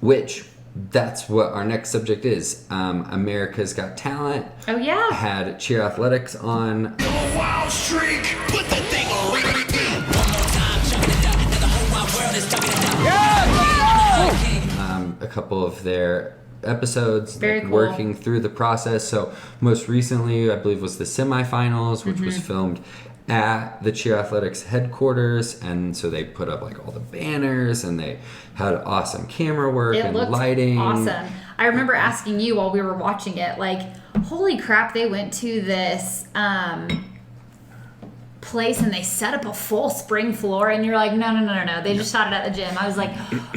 which that's what our next subject is. America's Got Talent. Oh, yeah. Had cheer athletics on. Go wild streak. Put that thing on. A couple of their episodes, Very cool. working through the process. So most recently, I believe, was the semifinals, which was filmed at the cheer athletics headquarters, and so they put up like all the banners, and they had awesome camera work It and looked lighting. awesome. I remember asking you while we were watching it, like, holy crap, they went to this place and they set up a full spring floor, and you're like, no, they just shot it at the gym. I was like,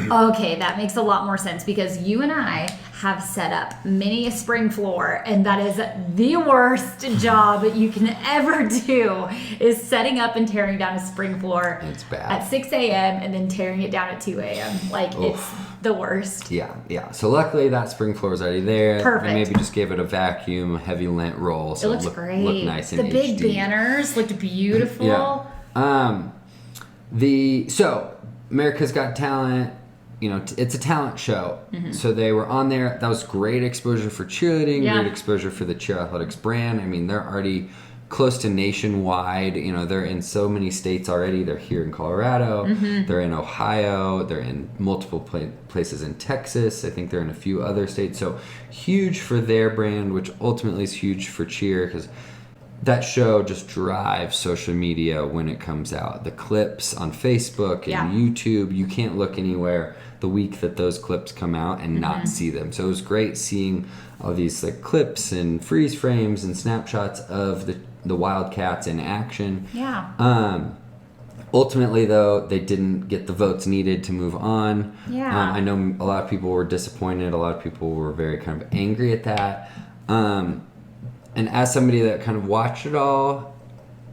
okay, that makes a lot more sense, because you and I have set up many a spring floor, and that is the worst job you can ever do, is setting up and tearing down a spring floor. It's bad. At 6 a.m. and then tearing it down at 2 a.m. Like, it's the worst. Yeah. So luckily that spring floor is already there. Perfect. I maybe just gave it a vacuum, heavy lint roll, so It looks great. Looked nice and the big HD. banners looked beautiful. Yeah. So America's Got Talent, you know, it's a talent show. So they were on there. That was great exposure for cheerleading, Yeah. great exposure for the cheer athletics brand. I mean, they're already close to nationwide. You know, they're in so many states already. They're here in Colorado. They're in Ohio. They're in multiple places in Texas. I think they're in a few other states. So huge for their brand, which ultimately is huge for cheer, because that show just drives social media when it comes out. The clips on Facebook and YouTube, you can't look anywhere the week that those clips come out and not see them. So it was great seeing all these like clips and freeze frames and snapshots of the Wildcats in action. Yeah. Ultimately, though, they didn't get the votes needed to move on. Yeah. I know a lot of people were disappointed. A lot of people were very kind of angry at that. And as somebody that kind of watched it all,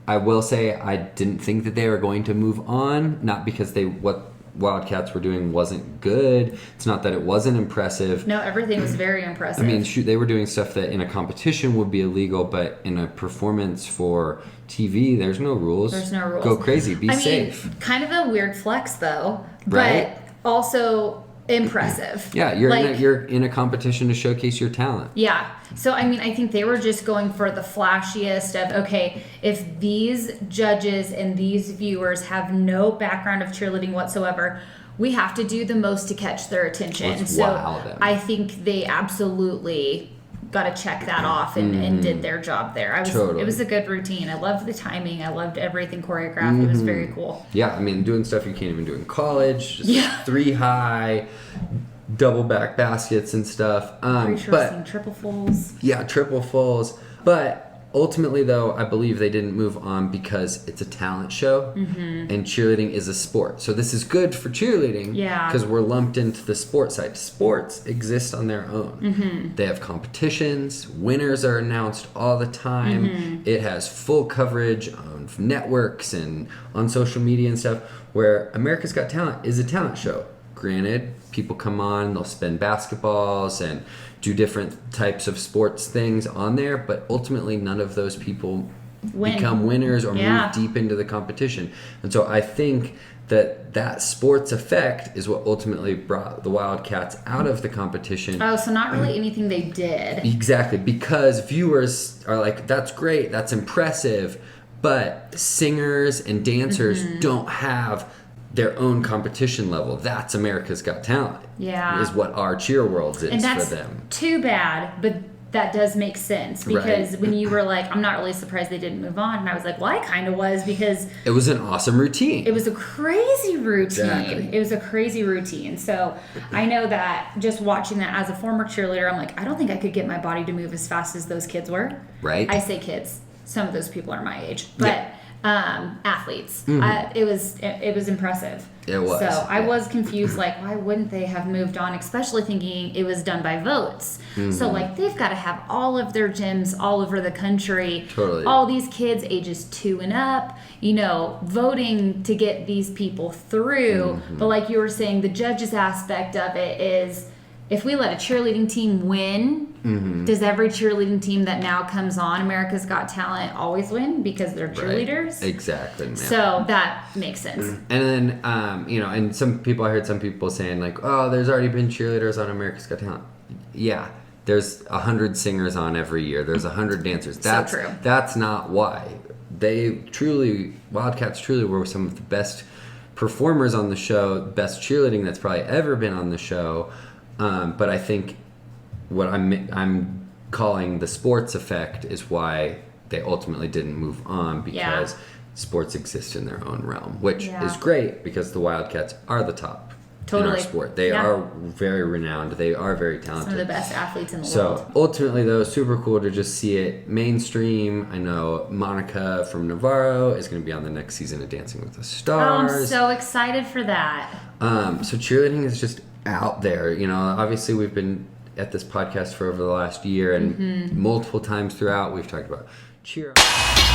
I will say I didn't think that they were going to move on. Not because what Wildcats were doing wasn't good. It's not that it wasn't impressive. No, everything was very impressive. I mean, shoot, they were doing stuff that in a competition would be illegal, but in a performance for TV, there's no rules. There's no rules. Go crazy. Be I safe. mean, kind of a weird flex, though. Right? But also impressive. Yeah, you're in a competition to showcase your talent. Yeah. So, I mean, I think they were just going for the flashiest of, okay, if these judges and these viewers have no background of cheerleading whatsoever, we have to do the most to catch their attention. Let's so wow them. I think they absolutely got to check that off and did their job there. Totally. It was a good routine. I loved the timing. I loved everything choreographed. It was very cool. Yeah, I mean, doing stuff you can't even do in college. Just Yeah. 3 high, double back baskets and stuff. Pretty sure I've seen triple fulls. Yeah, triple fulls. But ultimately, though, I believe they didn't move on because it's a talent show and cheerleading is a sport. So this is good for cheerleading because we're lumped into the sports side. Sports exist on their own. They have competitions. Winners are announced all the time. It has full coverage on networks and on social media and stuff, where America's Got Talent is a talent show. Granted, people come on, they'll spin basketballs and do different types of sports things on there, but ultimately none of those people become winners or move deep into the competition. And so I think that sports effect is what ultimately brought the Wildcats out of the competition. Oh, so not really anything they did. Exactly, because viewers are like, that's great, that's impressive, but singers and dancers don't have their own competition level. That's America's Got Talent. Yeah. Is what our cheer world is And that's for them. too bad, but that does make sense, because when you were like, I'm not really surprised they didn't move on, and I was like, well, I kind of was, because it was an awesome routine. it was a crazy routine. Exactly. It was a crazy routine. So I know that just watching that as a former cheerleader, I'm like, I don't think I could get my body to move as fast as those kids were. Right. I say kids. Some of those people are my age, but athletes. It was impressive. It was. So I was confused, like, why wouldn't they have moved on, especially thinking it was done by votes. So, like, they've got to have all of their gyms all over the country. Totally. All these kids ages 2 and up, voting to get these people through. But like you were saying, the judges aspect of it is, if we let a cheerleading team win, Does every cheerleading team that now comes on America's Got Talent always win because they're cheerleaders? Right. Exactly. Man. So that makes sense. And then, and I heard some people saying like, oh, there's already been cheerleaders on America's Got Talent. Yeah. There's 100 singers on every year. There's 100 dancers. That's so true. That's not why. Wildcats truly were some of the best performers on the show, best cheerleading that's probably ever been on the show. But I think what I'm calling the sports effect is why they ultimately didn't move on, because sports exist in their own realm, which is great because the Wildcats are the top in our sport. They are very renowned. They are very talented. Some of the best athletes in the So world. ultimately, though, super cool to just see it mainstream. I know Monica from Navarro is going to be on the next season of Dancing with the Stars. I'm so excited for that. So cheerleading is just out there. Obviously we've been at this podcast for over the last year, and multiple times throughout we've talked about cheer.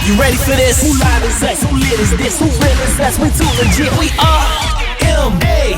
You ready for this? Who live is us? Who lit is this? Who real is us? We too legit. We are M-A-R-K-T-A